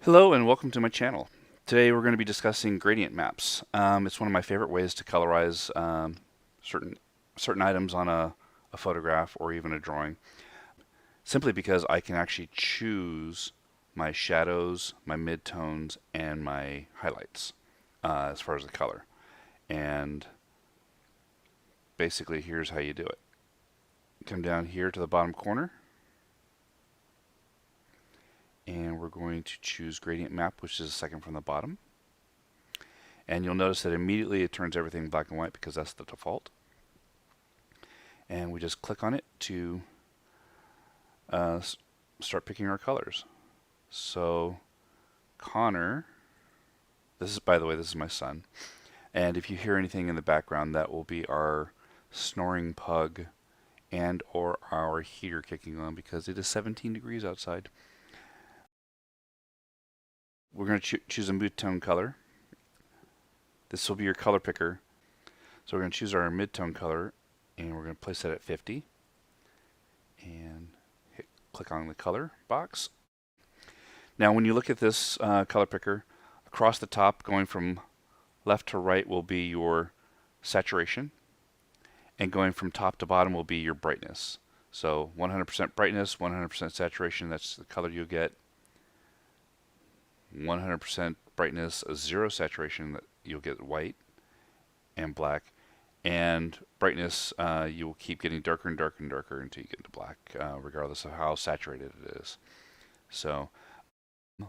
Hello and welcome to my channel. Today we're going to be discussing gradient maps. It's one of my favorite ways to colorize certain items on a photograph or even a drawing, simply because I can actually choose my shadows, my midtones, and my highlights as far as the color. And basically here's how you do it. Come down here to the bottom corner, and we're going to choose gradient map, which is the second from the bottom. And you'll notice that immediately it turns everything black and white because that's the default. And we just click on it to start picking our colors. So Connor, this is, by the way, this is my son. And if you hear anything in the background, that will be our snoring pug and or our heater kicking on because it is 17 degrees outside. We're going to choose a mid-tone color. This will be your color picker. So we're going to choose our mid-tone color and we're going to place it at 50 and click on the color box. Now when you look at this color picker, across the top going from left to right will be your saturation, and going from top to bottom will be your brightness. So 100% brightness, 100% saturation, that's the color you'll get. 100% brightness, 0 saturation, that you'll get white and black. And brightness, you will keep getting darker and darker and darker until you get into black, regardless of how saturated it is. So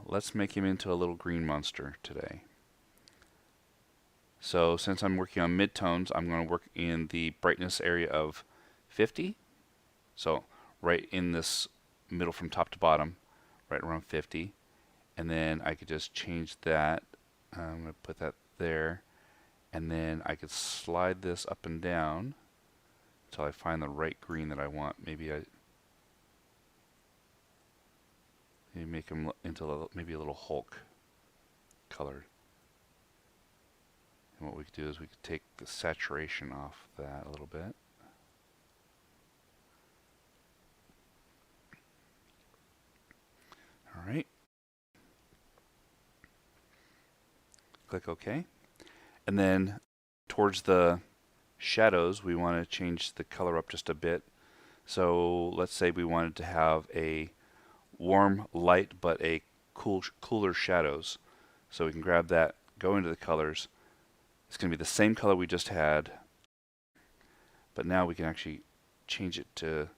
let's make him into a little green monster today. So since I'm working on midtones, I'm going to work in the brightness area of 50. So right in this middle from top to bottom, right around 50. And then I could just change that. I'm going to put that there. And then I could slide this up and down until I find the right green that I want. Maybe make them into maybe a little Hulk color. And what we could do is we could take the saturation off that a little bit. All right. Click OK. And then towards the shadows, we want to change the color up just a bit. So let's say we wanted to have a warm light but a cooler shadows. So we can grab that, go into the colors. It's going to be the same color we just had, but now we can actually change it to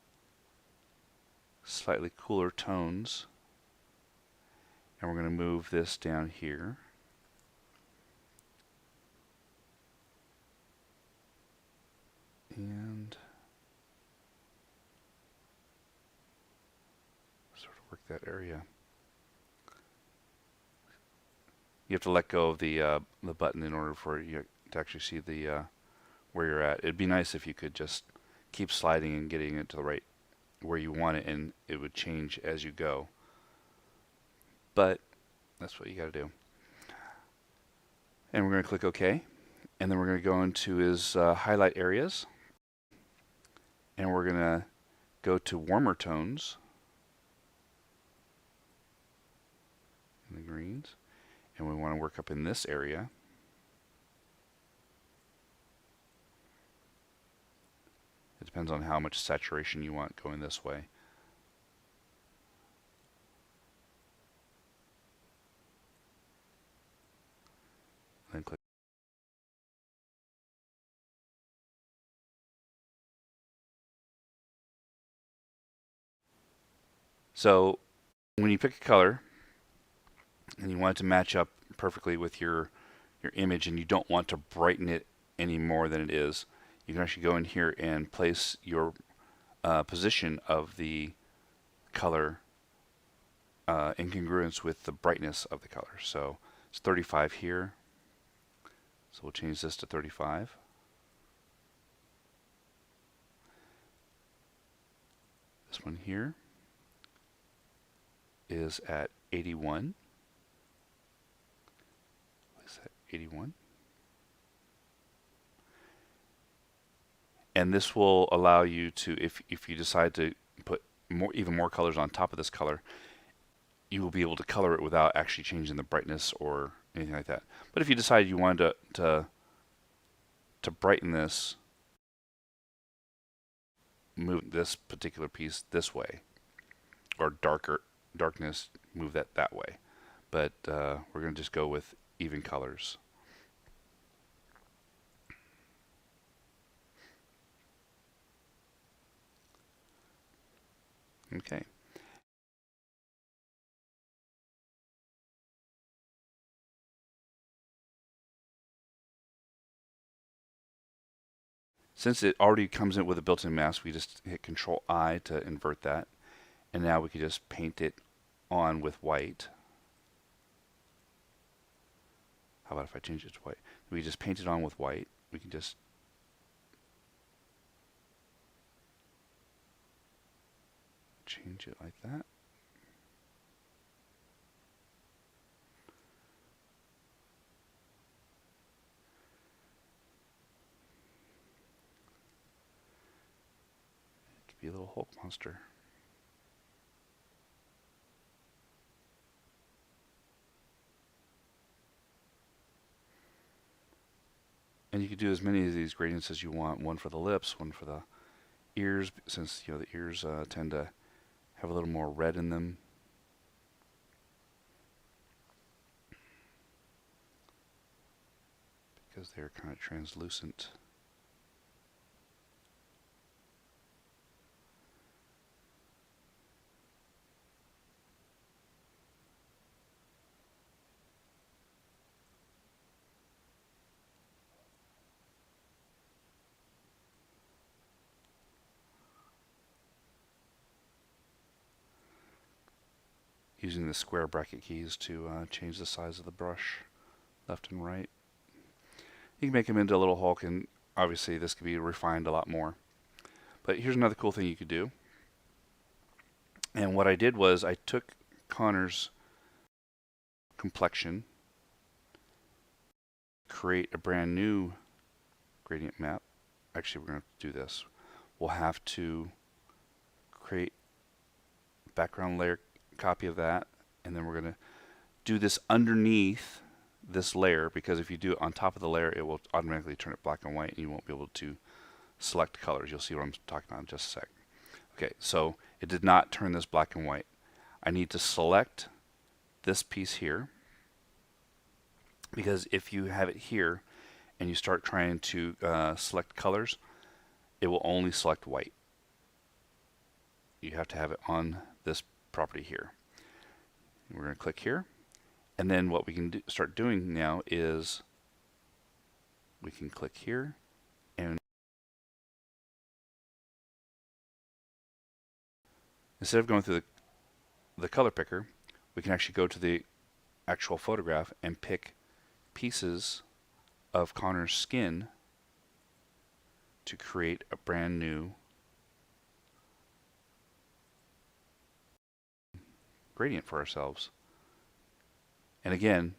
slightly cooler tones. And we're going to move this down here. And sort of work that area. You have to let go of the button in order for you to actually see the where you're at. It'd be nice if you could just keep sliding and getting it to the right where you want it, and it would change as you go. But that's what you got to do. And we're going to click OK, and then we're going to go into his highlight areas, and we're going to go to warmer tones in the greens. And we want to work up in this area. It depends on how much saturation you want going this way. Then click. So when you pick a color and you want it to match up perfectly with your image, and you don't want to brighten it any more than it is, you can actually go in here and place your position of the color in congruence with the brightness of the color. So it's 35 here, so we'll change this to 35. This one here is at 81. 81. And this will allow you to, if you decide to put even more colors on top of this color, you will be able to color it without actually changing the brightness or anything like that. But if you decide you wanted to brighten this, move this particular piece this way, or darkness, move that way. But we're going to just go with even colors. Okay. Since it already comes in with a built-in mask, we just hit Control I to invert that. And now we can just paint it on with white. How about if I change it to white? We just paint it on with white. We can just change it like that. It could be a little Hulk monster. And you could do as many of these gradients as you want. One for the lips, one for the ears, since the ears tend to have a little more red in them. Because they're kind of translucent. Using the square bracket keys to change the size of the brush left and right. You can make them into a little Hulk, and obviously this could be refined a lot more. But here's another cool thing you could do. And what I did was I took Connor's complexion, create a brand new gradient map. Actually, we're going to do this. We'll have to create a background layer copy of that, and then we're going to do this underneath this layer, because if you do it on top of the layer, it will automatically turn it black and white, and you won't be able to select colors. You'll see what I'm talking about in just a sec. Okay, so it did not turn this black and white. I need to select this piece here, because if you have it here and you start trying to select colors, it will only select white. You have to have it on this property here. We're going to click here, and then what we can start doing now is we can click here, and instead of going through the color picker, we can actually go to the actual photograph and pick pieces of Connor's skin to create a brand new gradient for ourselves. And again,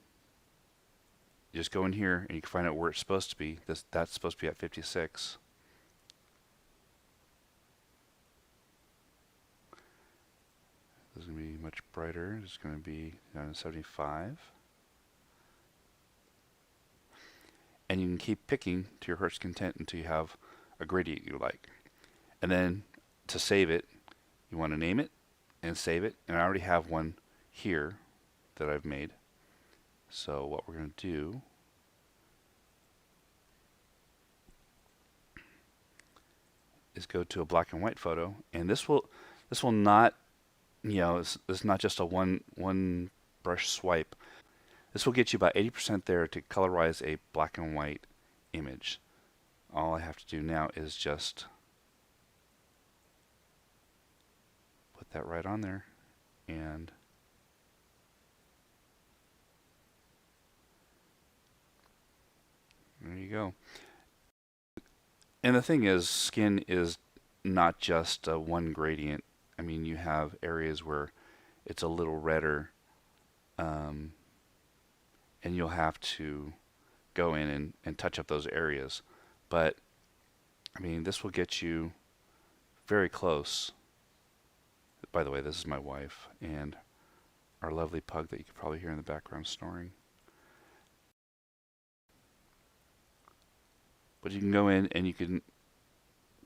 you just go in here and you can find out where it's supposed to be. That's supposed to be at 56. This is going to be much brighter. It's going to be down to 75. And you can keep picking to your heart's content until you have a gradient you like. And then to save it, you want to name it and save it. And I already have one here that I've made. So what we're going to do is go to a black and white photo, and this will not, it's not just a one brush swipe. This will get you about 80% there to colorize a black and white image. All I have to do now is just put that right on there, and there you go. And the thing is, skin is not just one gradient. I mean, you have areas where it's a little redder, and you'll have to go in and touch up those areas. But, I mean, this will get you very close. By the way, this is my wife, and our lovely pug that you could probably hear in the background snoring. But you can go in and you can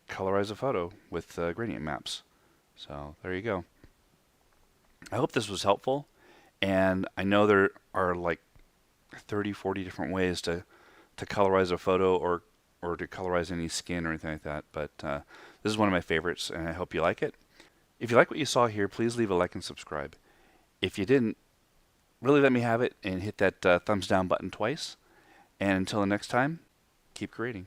colorize a photo with gradient maps. So there you go. I hope this was helpful. And I know there are like 30, 40 different ways to colorize a photo or to colorize any skin or anything like that. But this is one of my favorites, and I hope you like it. If you like what you saw here, please leave a like and subscribe. If you didn't, really let me have it and hit that thumbs down button twice. And until the next time, keep creating.